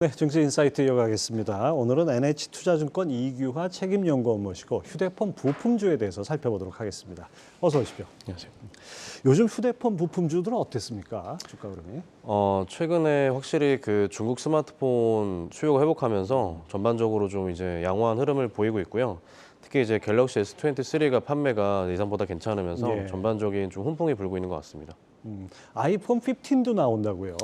네, 증시 인사이트 이어가겠습니다. 오늘은 NH투자증권 이규화 책임연구원 모시고 휴대폰 부품주에 대해서 살펴보도록 하겠습니다. 어서 오십시오. 안녕하세요. 요즘 휴대폰 부품주들은 어땠습니까? 주가 흐름이? 최근에 확실히 그 중국 스마트폰 수요가 회복하면서 전반적으로 좀 이제 양호한 흐름을 보이고 있고요. 특히 이제 갤럭시 S23가 판매가 예상보다 괜찮으면서 예. 전반적인 좀 훈풍이 불고 있는 것 같습니다. 아이폰 15도 나온다고요?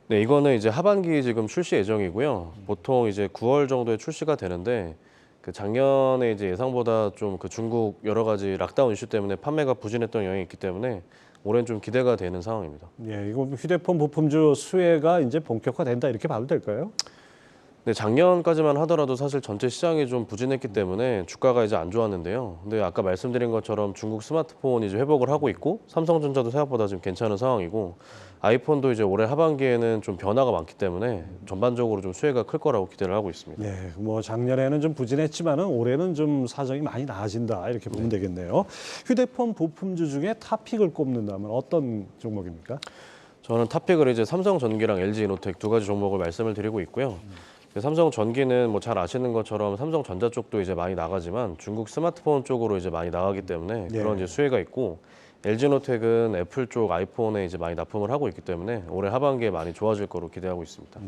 네, 이거는 이제 하반기 지금 출시 예정이고요. 보통 이제 9월 정도에 출시가 되는데 그 작년에 이제 예상보다 좀 그 중국 여러 가지 락다운 이슈 때문에 판매가 부진했던 영향이 있기 때문에 올해는 좀 기대가 되는 상황입니다. 예, 이거 휴대폰 부품주 수혜가 이제 본격화된다 이렇게 봐도 될까요? 네, 작년까지만 하더라도 사실 전체 시장이 좀 부진했기 때문에 주가가 이제 안 좋았는데요. 근데 아까 말씀드린 것처럼 중국 스마트폰이 이제 회복을 하고 있고 삼성전자도 생각보다 좀 괜찮은 상황이고 아이폰도 이제 올해 하반기에는 좀 변화가 많기 때문에 전반적으로 좀 수혜가 클 거라고 기대를 하고 있습니다. 네, 뭐 작년에는 좀 부진했지만은 올해는 좀 사정이 많이 나아진다 이렇게 보면 되겠네요. 휴대폰 부품주 중에 탑픽을 꼽는다면 어떤 종목입니까? 저는 탑픽을 이제 삼성전기랑 LG이노텍 두 가지 종목을 말씀을 드리고 있고요. 삼성전기는 뭐 잘 아시는 것처럼 삼성전자 쪽도 이제 많이 나가지만 중국 스마트폰 쪽으로 이제 많이 나가기 때문에 예. 그런 이제 수혜가 있고 LG노텍은 애플 쪽 아이폰에 이제 많이 납품을 하고 있기 때문에 올해 하반기에 많이 좋아질 거로 기대하고 있습니다.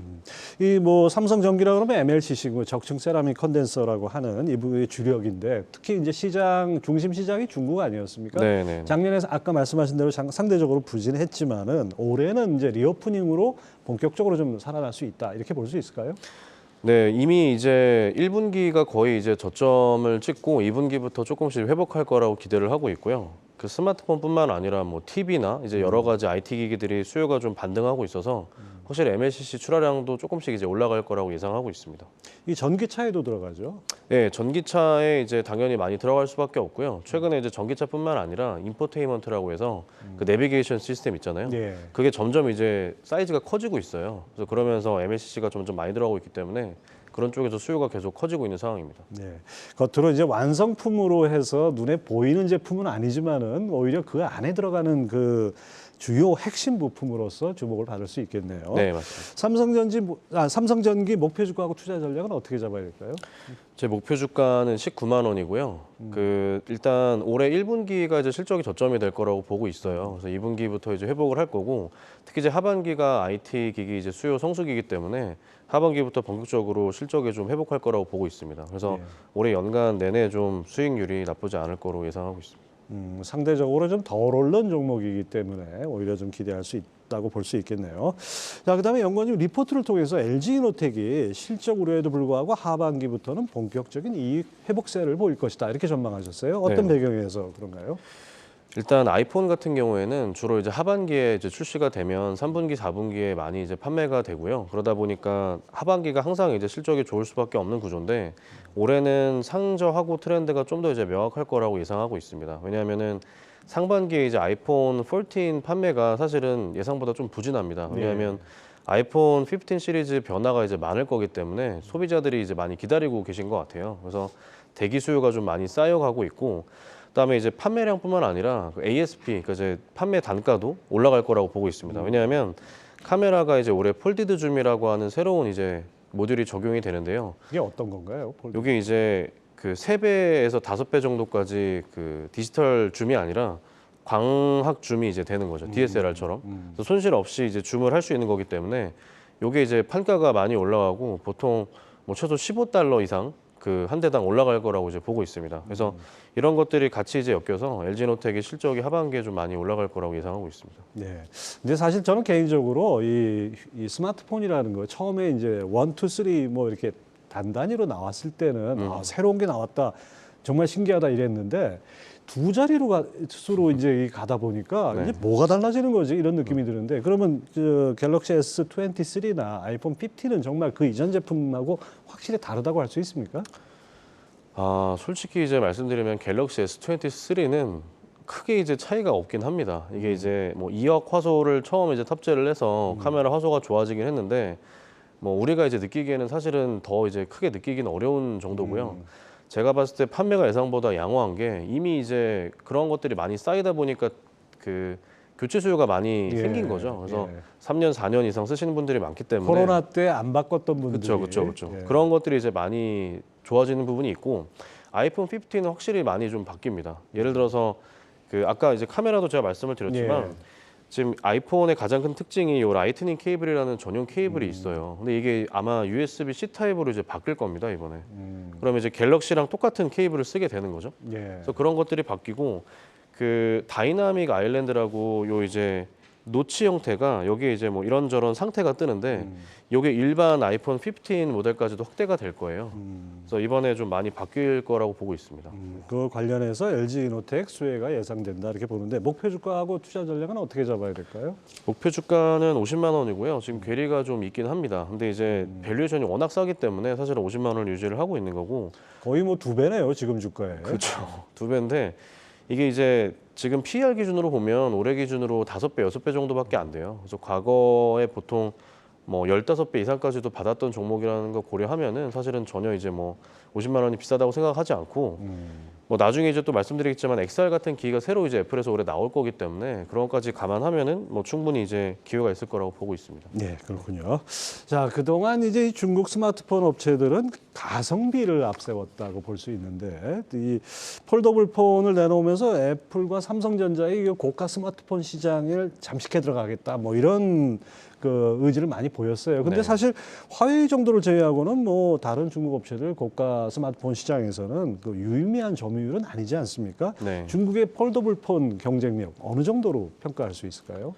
이 뭐 삼성전기라 그러면 MLCC, 적층 세라믹 컨덴서라고 하는 이부의 주력인데 특히 이제 시장 중심 시장이 중국 아니었습니까? 네네. 작년에 아까 말씀하신 대로 상대적으로 부진했지만은 올해는 이제 리오프닝으로 본격적으로 좀 살아날 수 있다 이렇게 볼 수 있을까요? 네, 이미 이제 1분기가 거의 이제 저점을 찍고 2분기부터 조금씩 회복할 거라고 기대를 하고 있고요. 그 스마트폰뿐만 아니라 뭐 TV나 이제 여러 가지 IT 기기들이 수요가 좀 반등하고 있어서 확실히 MLCC 출하량도 조금씩 이제 올라갈 거라고 예상하고 있습니다. 이 전기차에도 들어가죠. 네, 전기차에 이제 당연히 많이 들어갈 수밖에 없고요. 최근에 이제 전기차뿐만 아니라 인포테인먼트라고 해서 그 내비게이션 시스템 있잖아요. 예. 그게 점점 이제 사이즈가 커지고 있어요. 그래서 그러면서 MLCC가 점점 많이 들어가고 있기 때문에 그런 쪽에서 수요가 계속 커지고 있는 상황입니다. 네. 겉으로 이제 완성품으로 해서 눈에 보이는 제품은 아니지만은 오히려 그 안에 들어가는 그 주요 핵심 부품으로서 주목을 받을 수 있겠네요. 네, 맞습니다. 삼성전기 목표 주가하고 투자 전략은 어떻게 잡아야 될까요? 제 목표 주가는 19만 원이고요. 그 일단 올해 1분기가 이제 실적이 저점이 될 거라고 보고 있어요. 그래서 2분기부터 이제 회복을 할 거고 특히 이제 하반기가 IT 기기 이제 수요 성수기이기 때문에 하반기부터 본격적으로 실적이 좀 회복할 거라고 보고 있습니다. 그래서 예. 올해 연간 내내 좀 수익률이 나쁘지 않을 거로 예상하고 있습니다. 상대적으로 좀 덜 오른 종목이기 때문에 오히려 좀 기대할 수 있다고 볼 수 있겠네요. 자, 그다음에 연구원님 리포트를 통해서 LG이노텍이 실적 우려에도 불구하고 하반기부터는 본격적인 이익 회복세를 보일 것이다 이렇게 전망하셨어요. 어떤 네. 배경에서 그런가요? 일단 아이폰 같은 경우에는 주로 이제 하반기에 이제 출시가 되면 3분기, 4분기에 많이 이제 판매가 되고요. 그러다 보니까 하반기가 항상 이제 실적이 좋을 수밖에 없는 구조인데 올해는 상저하고 트렌드가 좀 더 이제 명확할 거라고 예상하고 있습니다. 왜냐하면은 상반기에 이제 아이폰 14 판매가 사실은 예상보다 좀 부진합니다. 왜냐하면 아이폰 15 시리즈 변화가 이제 많을 거기 때문에 소비자들이 이제 많이 기다리고 계신 것 같아요. 그래서 대기 수요가 좀 많이 쌓여가고 있고 그다음에 이제 판매량뿐만 아니라 그 ASP, 그러니까 이제 판매 단가도 올라갈 거라고 보고 있습니다. 왜냐하면 카메라가 이제 올해 폴디드 줌이라고 하는 새로운 이제 모듈이 적용이 되는데요. 이게 어떤 건가요? 여기 이제 그 3배에서 5배 정도까지 그 디지털 줌이 아니라 광학 줌이 이제 되는 거죠. DSLR처럼. 그래서 손실 없이 이제 줌을 할 수 있는 거기 때문에 이게 이제 판가가 많이 올라가고 보통 뭐 최소 $15 이상 그 한 대당 올라갈 거라고 이제 보고 있습니다. 그래서 이런 것들이 같이 이제 엮여서 LG노텍의 실적이 하반기에 좀 많이 올라갈 거라고 예상하고 있습니다. 네. 근데 사실 저는 개인적으로 이 스마트폰이라는 거 처음에 이제 1, 2, 3 뭐 이렇게 단단위로 나왔을 때는 새로운 게 나왔다. 정말 신기하다 이랬는데 두 자리로 수로 이제 가다 보니까 네. 이제 뭐가 달라지는 거지 이런 느낌이 드는데 그러면 저 갤럭시 S23나 아이폰 15는 정말 그 이전 제품하고 확실히 다르다고 할 수 있습니까? 솔직히 이제 말씀드리면 갤럭시 S23는 크게 이제 차이가 없긴 합니다. 이게 이제 뭐 2억 화소를 처음 이제 탑재를 해서 카메라 화소가 좋아지긴 했는데 뭐 우리가 이제 느끼기에는 사실은 더 이제 크게 느끼기는 어려운 정도고요. 제가 봤을 때 판매가 예상보다 양호한 게 이미 이제 그런 것들이 많이 쌓이다 보니까 그 교체 수요가 많이 예, 생긴 거죠. 그래서 예. 3년, 4년 이상 쓰시는 분들이 많기 때문에 코로나 때 안 바꿨던 분들이 그렇죠. 예. 그런 것들이 이제 많이 좋아지는 부분이 있고 아이폰 15는 확실히 많이 좀 바뀝니다. 예를 들어서 그 아까 이제 카메라도 제가 말씀을 드렸지만 예. 지금 아이폰의 가장 큰 특징이 이 라이트닝 케이블이라는 전용 케이블이 있어요. 근데 이게 아마 USB-C 타입으로 이제 바뀔 겁니다, 이번에. 그러면 이제 갤럭시랑 똑같은 케이블을 쓰게 되는 거죠. 예. 그래서 그런 것들이 바뀌고 그 다이나믹 아일랜드라고 요 이제 노치 형태가 여기에 이제 뭐 이런저런 상태가 뜨는데 요게 일반 아이폰 15 모델까지도 확대가 될 거예요. 그래서 이번에 좀 많이 바뀔 거라고 보고 있습니다. 그 관련해서 LG 이노텍 수혜가 예상된다 이렇게 보는데 목표 주가하고 투자 전략은 어떻게 잡아야 될까요? 목표 주가는 50만 원이고요. 지금 괴리가 좀 있긴 합니다. 근데 이제 밸류에이션이 워낙 싸기 때문에 사실은 50만 원을 유지를 하고 있는 거고 거의 뭐 2배네요 지금 주가에. 그렇죠. 2배인데 이게 이제 지금 PER 기준으로 보면 올해 기준으로 5배, 6배 정도밖에 안 돼요. 그래서 과거에 보통 뭐 15배 이상까지도 받았던 종목이라는 거 고려하면은 사실은 전혀 이제 뭐 50만 원이 비싸다고 생각하지 않고 뭐 나중에 이제 또 말씀드리겠지만 XR 같은 기기가 새로 이제 애플에서 올해 나올 거기 때문에 그런 것까지 감안하면은 뭐 충분히 이제 기회가 있을 거라고 보고 있습니다. 네, 그렇군요. 자, 그동안 이제 이 중국 스마트폰 업체들은 가성비를 앞세웠다고 볼 수 있는데 이 폴더블 폰을 내놓으면서 애플과 삼성전자의 이 고가 스마트폰 시장을 잠식해 들어가겠다 뭐 이런 그 의지를 많이 보였어요. 근데 네. 사실 화웨이 정도를 제외하고는 뭐 다른 중국 업체들 고가 스마트폰 시장에서는 그 유의미한 점유율은 아니지 않습니까? 네. 중국의 폴더블 폰 경쟁력 어느 정도로 평가할 수 있을까요?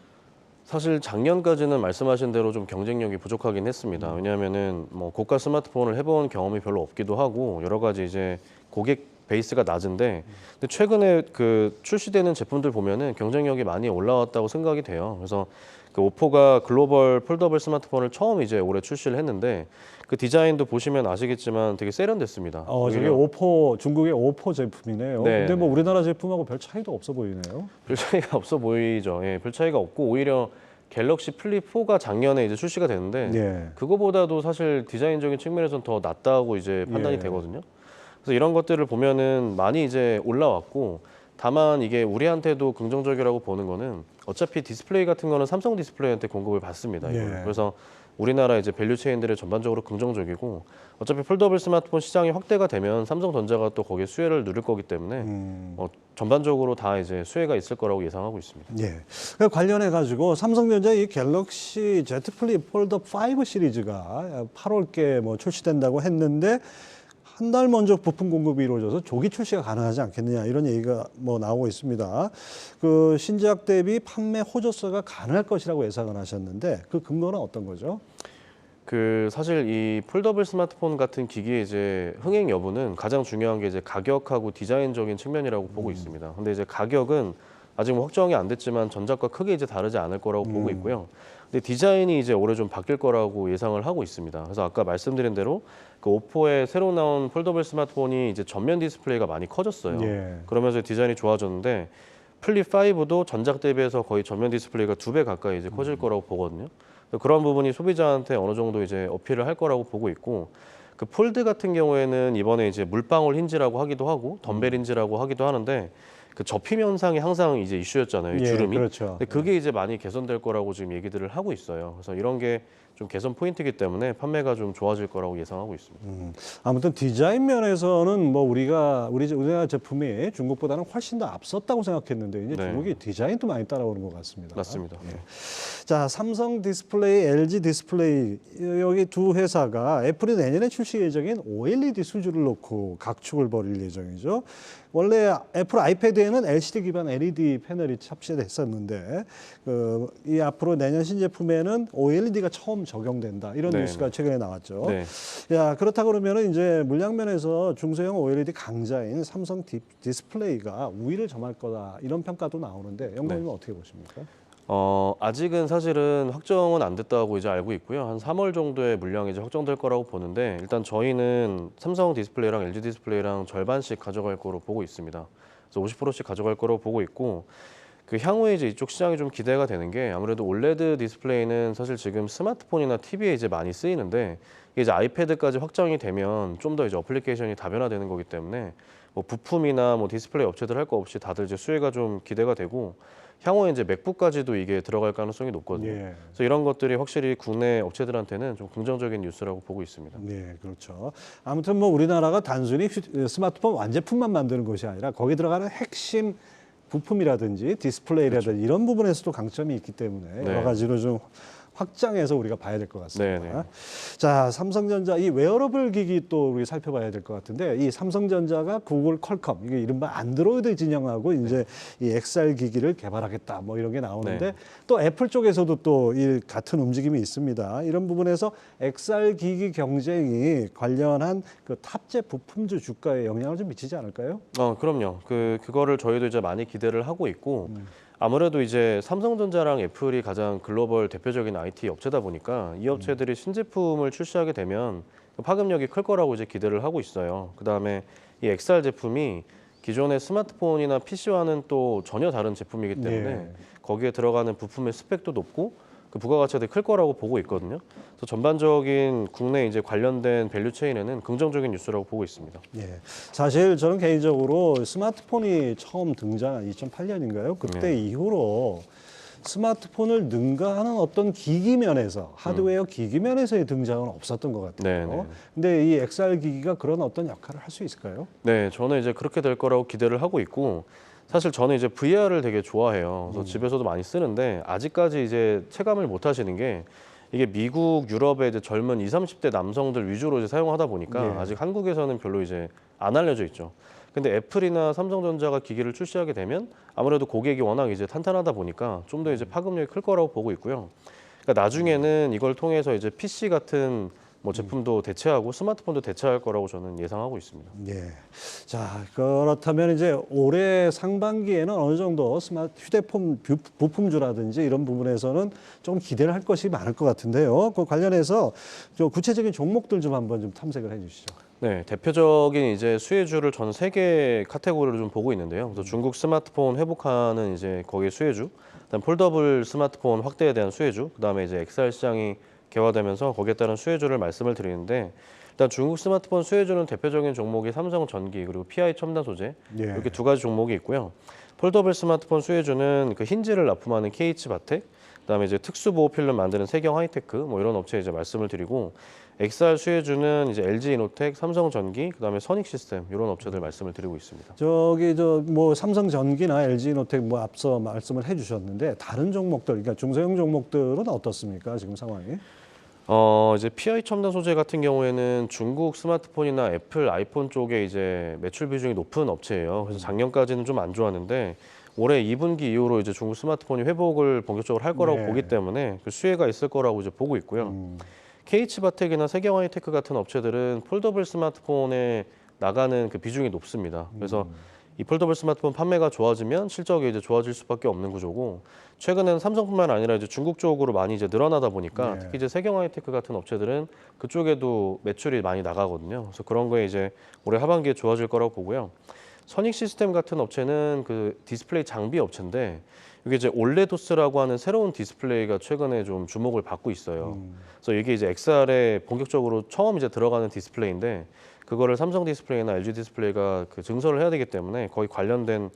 사실 작년까지는 말씀하신 대로 좀 경쟁력이 부족하긴 했습니다. 왜냐하면은 뭐 고가 스마트폰을 해본 경험이 별로 없기도 하고 여러 가지 이제 고객 베이스가 낮은데 근데 최근에 그 출시되는 제품들 보면은 경쟁력이 많이 올라왔다고 생각이 돼요. 그래서 그 오포가 글로벌 폴더블 스마트폰을 처음 이제 올해 출시를 했는데 그 디자인도 보시면 아시겠지만 되게 세련됐습니다. 저게 오히려 오포 중국의 오포 제품이네요. 네, 근데 뭐 네. 우리나라 제품하고 별 차이도 없어 보이네요. 별 차이가 없어 보이죠. 예, 별 차이가 없고 오히려 갤럭시 플립 4가 작년에 이제 출시가 됐는데 예. 그거보다도 사실 디자인적인 측면에서는 더 낫다고 이제 판단이 예. 되거든요. 그래서 이런 것들을 보면은 많이 이제 올라왔고 다만 이게 우리한테도 긍정적이라고 보는 거는 어차피 디스플레이 같은 거는 삼성 디스플레이한테 공급을 받습니다. 이거를. 예. 그래서 우리나라 이제 밸류 체인들이 전반적으로 긍정적이고 어차피 폴더블 스마트폰 시장이 확대가 되면 삼성전자가 또 거기에 수혜를 누릴 거기 때문에 전반적으로 다 이제 수혜가 있을 거라고 예상하고 있습니다. 예. 그 관련해 가지고 삼성전자 이 갤럭시 Z 플립 폴더 5 시리즈가 8월께 뭐 출시된다고 했는데 한 달 먼저 부품 공급이 이루어져서 조기 출시가 가능하지 않겠느냐 이런 얘기가 뭐 나오고 있습니다. 그 신작 대비 판매 호조세가 가능할 것이라고 예상을 하셨는데 그 근거는 어떤 거죠? 그 사실 이 폴더블 스마트폰 같은 기기의 이제 흥행 여부는 가장 중요한 게 이제 가격하고 디자인적인 측면이라고 보고 있습니다. 근데 이제 가격은 아직 뭐 확정이 안 됐지만 전작과 크게 이제 다르지 않을 거라고 보고 있고요. 근데 디자인이 이제 올해 좀 바뀔 거라고 예상을 하고 있습니다. 그래서 아까 말씀드린 대로 그 오포의 새로 나온 폴더블 스마트폰이 이제 전면 디스플레이가 많이 커졌어요. 예. 그러면서 디자인이 좋아졌는데 플립 5도 전작 대비해서 거의 전면 디스플레이가 2배 가까이 이제 커질 거라고 보거든요. 그런 부분이 소비자한테 어느 정도 이제 어필을 할 거라고 보고 있고 그 폴드 같은 경우에는 이번에 이제 물방울 힌지라고 하기도 하고 덤벨 힌지라고 하기도 하는데 그 접힘 현상이 항상 이제 이슈였잖아요. 이 예, 주름이. 그렇죠. 근데 그게 이제 많이 개선될 거라고 지금 얘기들을 하고 있어요. 그래서 이런 게 좀 개선 포인트이기 때문에 판매가 좀 좋아질 거라고 예상하고 있습니다. 아무튼 디자인 면에서는 뭐 우리나라 제품이 중국보다는 훨씬 더 앞섰다고 생각했는데 이제 네. 중국이 디자인도 많이 따라오는 것 같습니다. 맞습니다. 예. 자, 삼성 디스플레이, LG 디스플레이 여기 두 회사가 애플이 내년에 출시 예정인 OLED 수주를 놓고 각축을 벌일 예정이죠. 원래 애플 아이패드에는 LCD 기반 LED 패널이 탑재됐었는데 이 앞으로 내년 신제품에는 OLED가 처음 적용된다 이런 네. 뉴스가 최근에 나왔죠. 네. 야, 그렇다 그러면은 이제 물량면에서 중소형 OLED 강자인 삼성 디스플레이가 우위를 점할 거다 이런 평가도 나오는데 영국님은 어떻게 보십니까? 아직은 사실은 확정은 안 됐다고 이제 알고 있고요. 한 3월 정도에 물량이 이제 확정될 거라고 보는데 일단 저희는 삼성 디스플레이랑 LG 디스플레이랑 절반씩 가져갈 거로 보고 있습니다. 그래서 50%씩 가져갈 거로 보고 있고 그 향후에 이제 이쪽 시장이 좀 기대가 되는 게 아무래도 OLED 디스플레이는 사실 지금 스마트폰이나 TV에 이제 많이 쓰이는데 이게 이제 아이패드까지 확정이 되면 좀 더 이제 어플리케이션이 다변화되는 거기 때문에 뭐 부품이나 뭐 디스플레이 업체들 할 거 없이 다들 이제 수혜가 좀 기대가 되고 향후에 이제 맥북까지도 이게 들어갈 가능성이 높거든요. 예. 그래서 이런 것들이 확실히 국내 업체들한테는 좀 긍정적인 뉴스라고 보고 있습니다. 네, 그렇죠. 아무튼 뭐 우리나라가 단순히 스마트폰 완제품만 만드는 것이 아니라 거기 들어가는 핵심 부품이라든지 디스플레이라든지 이런 부분에서도 강점이 있기 때문에 네. 여러 가지로 좀 확장해서 우리가 봐야 될 것 같습니다. 네, 네. 자, 삼성전자 이 웨어러블 기기 또 우리 살펴봐야 될 것 같은데 이 삼성전자가 구글 퀄컴 이게 이른바 안드로이드 진영하고 이제 이 XR 기기를 개발하겠다 뭐 이런 게 나오는데 네. 또 애플 쪽에서도 또 이 같은 움직임이 있습니다. 이런 부분에서 XR 기기 경쟁이 관련한 그 탑재 부품주 주가에 영향을 좀 미치지 않을까요? 그럼요. 그거를 저희도 이제 많이 기대를 하고 있고 아무래도 이제 삼성전자랑 애플이 가장 글로벌 대표적인 IT 업체다 보니까 이 업체들이 신제품을 출시하게 되면 파급력이 클 거라고 이제 기대를 하고 있어요. 그다음에 이 XR 제품이 기존의 스마트폰이나 PC와는 또 전혀 다른 제품이기 때문에 네. 거기에 들어가는 부품의 스펙도 높고 그 부가가치가 되게 클 거라고 보고 있거든요. 그래서 전반적인 국내 이제 관련된 밸류 체인에는 긍정적인 뉴스라고 보고 있습니다. 예. 사실 저는 개인적으로 스마트폰이 처음 등장한 2008년인가요? 그때 이후로 스마트폰을 능가하는 어떤 기기면에서 하드웨어 기기면에서의 등장은 없었던 것 같아요. 네, 네. 근데 이 XR 기기가 그런 어떤 역할을 할 수 있을까요? 네, 저는 이제 그렇게 될 거라고 기대를 하고 있고 사실 저는 이제 VR을 되게 좋아해요. 그래서 집에서도 많이 쓰는데 아직까지 이제 체감을 못 하시는 게 이게 미국, 유럽의 이제 젊은 20, 30대 남성들 위주로 이제 사용하다 보니까 네. 아직 한국에서는 별로 이제 안 알려져 있죠. 근데 애플이나 삼성전자가 기기를 출시하게 되면 아무래도 고객이 워낙 이제 탄탄하다 보니까 좀 더 이제 파급력이 클 거라고 보고 있고요. 그러니까 나중에는 이걸 통해서 이제 PC 같은 뭐 제품도 대체하고 스마트폰도 대체할 거라고 저는 예상하고 있습니다. 예. 자, 그렇다면 이제 올해 상반기에는 어느 정도 스마트 휴대폰 부품주라든지 이런 부분에서는 좀 기대를 할 것이 많을 것 같은데요. 그 관련해서 좀 구체적인 종목들 좀 한번 좀 탐색을 해 주시죠. 네, 대표적인 이제 수혜주를 저는 세 개 카테고리로 좀 보고 있는데요. 그래서 중국 스마트폰 회복하는 이제 거기에 수혜주, 그다음 폴더블 스마트폰 확대에 대한 수혜주, 그다음에 이제 XR 시장이 개화되면서 거기에 따른 수혜주를 말씀을 드리는데 일단 중국 스마트폰 수혜주는 대표적인 종목이 삼성전기 그리고 PI 첨단 소재 예. 이렇게 두 가지 종목이 있고요. 폴더블 스마트폰 수혜주는 그 힌지를 납품하는 KH바텍, 그다음에 이제 특수 보호 필름 만드는 세경 하이테크 뭐 이런 업체 이제 말씀을 드리고 XR 수혜주는 이제 LG이노텍, 삼성전기, 그다음에 선익시스템 이런 업체들 말씀을 드리고 있습니다. 저기 저 뭐 삼성전기나 LG노텍 뭐 앞서 말씀을 해주셨는데 다른 종목들, 그러니까 중소형 종목들은 어떻습니까 지금 상황이? 이제 PI 첨단 소재 같은 경우에는 중국 스마트폰이나 애플, 아이폰 쪽에 이제 매출 비중이 높은 업체예요. 그래서 작년까지는 좀 안 좋았는데 올해 2분기 이후로 이제 중국 스마트폰이 회복을 본격적으로 할 거라고 네. 보기 때문에 그 수혜가 있을 거라고 이제 보고 있고요. KH바텍이나 세경하이테크 같은 업체들은 폴더블 스마트폰에 나가는 그 비중이 높습니다. 그래서 이 폴더블 스마트폰 판매가 좋아지면 실적이 이제 좋아질 수밖에 없는 구조고 최근에는 삼성뿐만 아니라 이제 중국 쪽으로 많이 이제 늘어나다 보니까 네. 특히 이제 세경하이테크 같은 업체들은 그쪽에도 매출이 많이 나가거든요. 그래서 그런 거에 이제 올해 하반기에 좋아질 거라고 보고요. 선익 시스템 같은 업체는 그 디스플레이 장비 업체인데 이게 이제 올레도스라고 하는 새로운 디스플레이가 최근에 좀 주목을 받고 있어요. 그래서 이게 이제 XR에 본격적으로 처음 이제 들어가는 디스플레이인데 그거를 삼성 디스플레이나 LG 디스플레이가 그 증설을 해야 되기 때문에 거의 관련된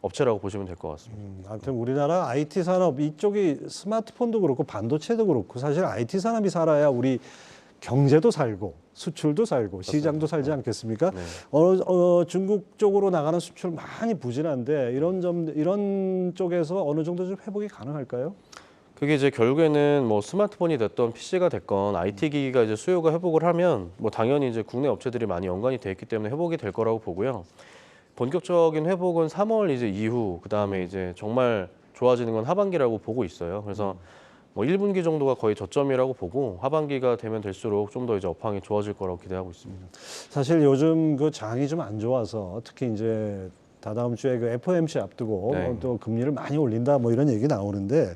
업체라고 보시면 될 것 같습니다. 아무튼 우리나라 IT 산업 이쪽이 스마트폰도 그렇고 반도체도 그렇고 사실 IT 산업이 살아야 우리 경제도 살고 수출도 살고 시장도 살지 않겠습니까? 네. 중국 쪽으로 나가는 수출 많이 부진한데 이런 쪽에서 어느 정도 좀 회복이 가능할까요? 그게 이제 결국에는 뭐 스마트폰이 됐던 PC가 됐건 IT 기기가 이제 수요가 회복을 하면 뭐 당연히 이제 국내 업체들이 많이 연관이 돼 있기 때문에 회복이 될 거라고 보고요. 본격적인 회복은 3월 이제 이후 그다음에 이제 정말 좋아지는 건 하반기라고 보고 있어요. 그래서 뭐 1분기 정도가 거의 저점이라고 보고 하반기가 되면 될수록 좀 더 이제 업황이 좋아질 거라고 기대하고 있습니다. 사실 요즘 그 장이 좀 안 좋아서 특히 이제 다다음 주에 그 FOMC 앞두고 네. 또 금리를 많이 올린다 뭐 이런 얘기 나오는데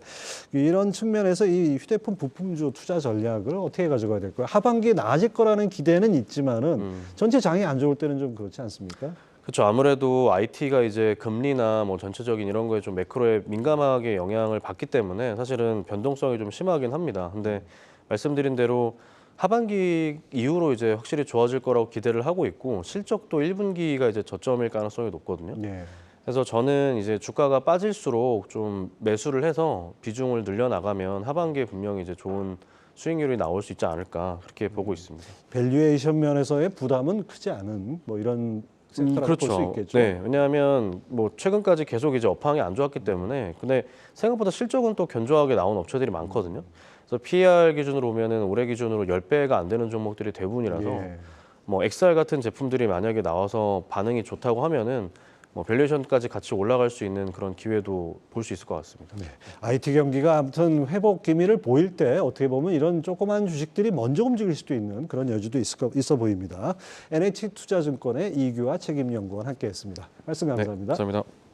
이런 측면에서 이 휴대폰 부품주 투자 전략을 어떻게 가져가야 될까요? 하반기에 나아질 거라는 기대는 있지만은 전체 장이 안 좋을 때는 좀 그렇지 않습니까? 그렇죠. 아무래도 IT가 이제 금리나 뭐 전체적인 이런 거에 좀 매크로에 민감하게 영향을 받기 때문에 사실은 변동성이 좀 심하긴 합니다. 근데 말씀드린 대로 하반기 이후로 이제 확실히 좋아질 거라고 기대를 하고 있고 실적도 1분기가 이제 저점일 가능성이 높거든요. 네. 그래서 저는 이제 주가가 빠질수록 좀 매수를 해서 비중을 늘려나가면 하반기에 분명히 이제 좋은 수익률이 나올 수 있지 않을까 그렇게 보고 있습니다. 밸류에이션 면에서의 부담은 크지 않은 뭐 이런 섹터라고 볼 수 그렇죠. 있겠죠. 네, 왜냐하면 뭐 최근까지 계속 이제 업황이 안 좋았기 때문에 근데 생각보다 실적은 또 견조하게 나온 업체들이 많거든요. 그래서 PER 기준으로 보면은 올해 기준으로 10배가 안 되는 종목들이 대부분이라서 예. 뭐 XR 같은 제품들이 만약에 나와서 반응이 좋다고 하면은 뭐 밸류에이션까지 같이 올라갈 수 있는 그런 기회도 볼 수 있을 것 같습니다. 네. IT 경기가 아무튼 회복 기미를 보일 때 어떻게 보면 이런 조그만 주식들이 먼저 움직일 수도 있는 그런 여지도 있어 보입니다. NH투자증권의 이규화 책임연구원 함께했습니다. 말씀 감사합니다. 네, 감사합니다.